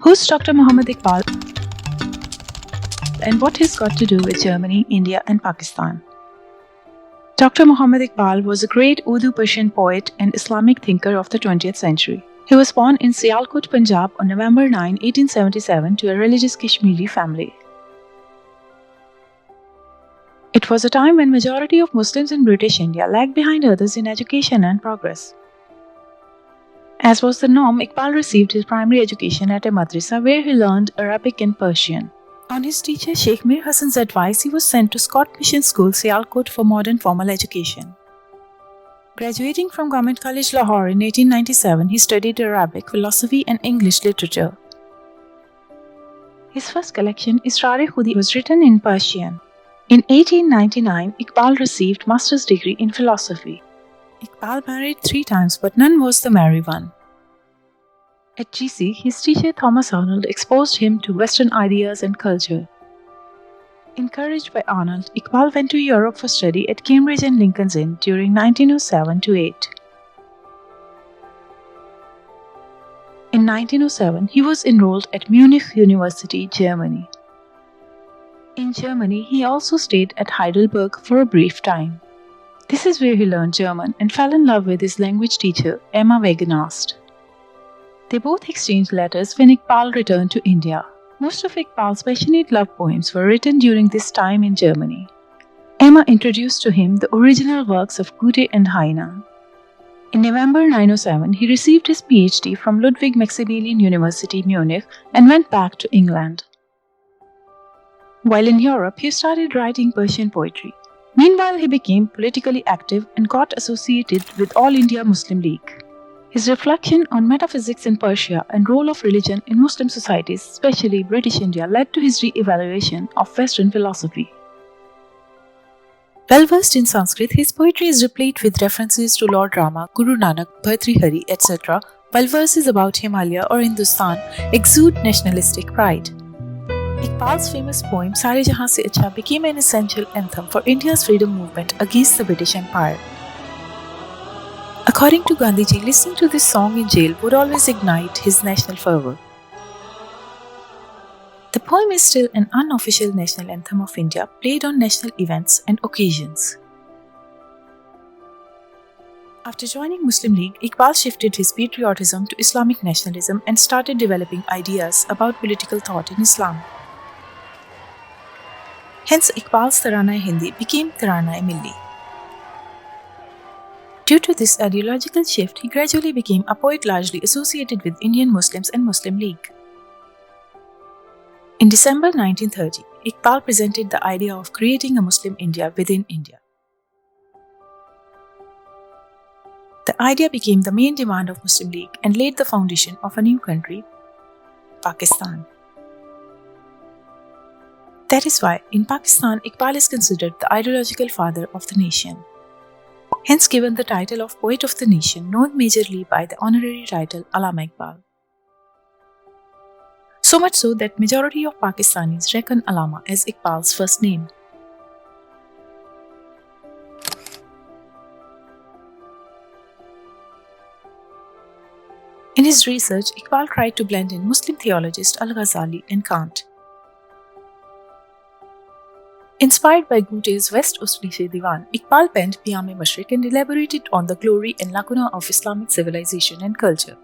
Who's Dr. Muhammad Iqbal and what he's got to do with Germany, India, and Pakistan? Dr. Muhammad Iqbal was a great Urdu Persian poet and Islamic thinker of the 20th century. He was born in Sialkot, Punjab on November 9, 1877 to a religious Kashmiri family. It was a time when majority of Muslims in British India lagged behind others in education and progress. As was the norm, Iqbal received his primary education at a madrasa where he learned Arabic and Persian. On his teacher Sheikh Mir Hassan's advice, he was sent to Scott Mission School, Sialkot for modern formal education. Graduating from Government College Lahore in 1897, he studied Arabic, philosophy and English literature. His first collection, Israr-e-Khudi, was written in Persian. In 1899, Iqbal received master's degree in philosophy. Iqbal married 3 times, but none was the merry one. At GC, his teacher Thomas Arnold exposed him to Western ideas and culture. Encouraged by Arnold, Iqbal went to Europe for study at Cambridge and Lincoln's Inn during 1907–8. In 1907, he was enrolled at Munich University, Germany. In Germany, he also stayed at Heidelberg for a brief time. This is where he learned German and fell in love with his language teacher, Emma Wegenast. They both exchanged letters when Iqbal returned to India. Most of Iqbal's passionate love poems were written during this time in Germany. Emma introduced to him the original works of Goethe and Heine. In November 1907, he received his PhD from Ludwig Maximilian University, Munich, and went back to England. While in Europe, he started writing Persian poetry. Meanwhile, he became politically active and got associated with All India Muslim League. His reflection on metaphysics in Persia and role of religion in Muslim societies, especially British India, led to his re-evaluation of Western philosophy. Well-versed in Sanskrit, his poetry is replete with references to Lord Rama, Guru Nanak, Bhartrihari, etc., while verses about Himalaya or Hindustan exude nationalistic pride. Iqbal's famous poem Sare Jahan Se Acha became an essential anthem for India's freedom movement against the British Empire. According to Gandhiji, listening to this song in jail would always ignite his national fervor. The poem is still an unofficial national anthem of India, played on national events and occasions. After joining Muslim League, Iqbal shifted his patriotism to Islamic nationalism and started developing ideas about political thought in Islam. Hence, Iqbal's Tarana-e-Hindi became Tarana-e-Milli. Due to this ideological shift, he gradually became a poet largely associated with Indian Muslims and Muslim League. In December 1930, Iqbal presented the idea of creating a Muslim India within India. The idea became the main demand of Muslim League and laid the foundation of a new country, Pakistan. That is why, in Pakistan, Iqbal is considered the ideological father of the nation. Hence given the title of Poet of the Nation, known majorly by the honorary title Allama Iqbal. So much so that majority of Pakistanis reckon Allama as Iqbal's first name. In his research, Iqbal tried to blend in Muslim theologist Al-Ghazali and Kant. Inspired by Goethe's West Ostliche Divan, Iqbal penned Piyam-e-Mashriq and elaborated on the glory and lacuna of Islamic civilization and culture.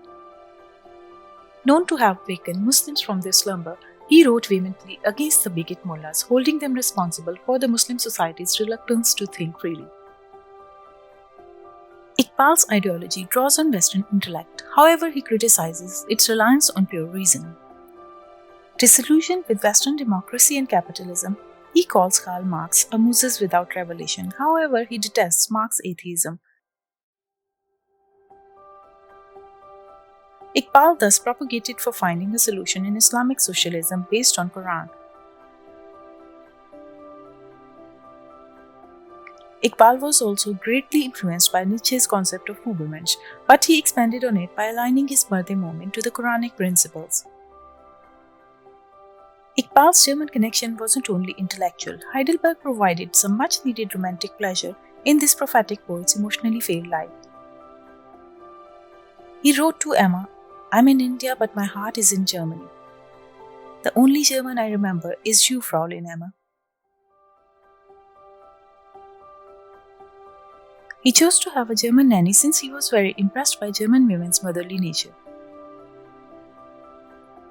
Known to have wakened Muslims from their slumber, he wrote vehemently against the bigot mullahs, holding them responsible for the Muslim society's reluctance to think freely. Iqbal's ideology draws on Western intellect, however he criticizes its reliance on pure reason. Disillusioned with Western democracy and capitalism, he calls Karl Marx a Moses without revelation, however he detests Marx's atheism. Iqbal thus propagated for finding a solution in Islamic socialism based on Quran. Iqbal was also greatly influenced by Nietzsche's concept of Übermensch, but he expanded on it by aligning his birthday moment to the Quranic principles. Iqbal's German connection wasn't only intellectual. Heidelberg provided some much-needed romantic pleasure in this prophetic poet's emotionally failed life. He wrote to Emma, "I'm in India but my heart is in Germany." The only German I remember is you, Fraulein Emma. He chose to have a German nanny since he was very impressed by German women's motherly nature.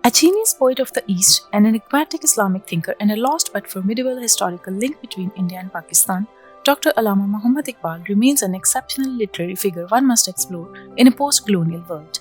A genius poet of the East, an enigmatic Islamic thinker, and a lost but formidable historical link between India and Pakistan, Dr. Allama Iqbal remains an exceptional literary figure one must explore in a post-colonial world.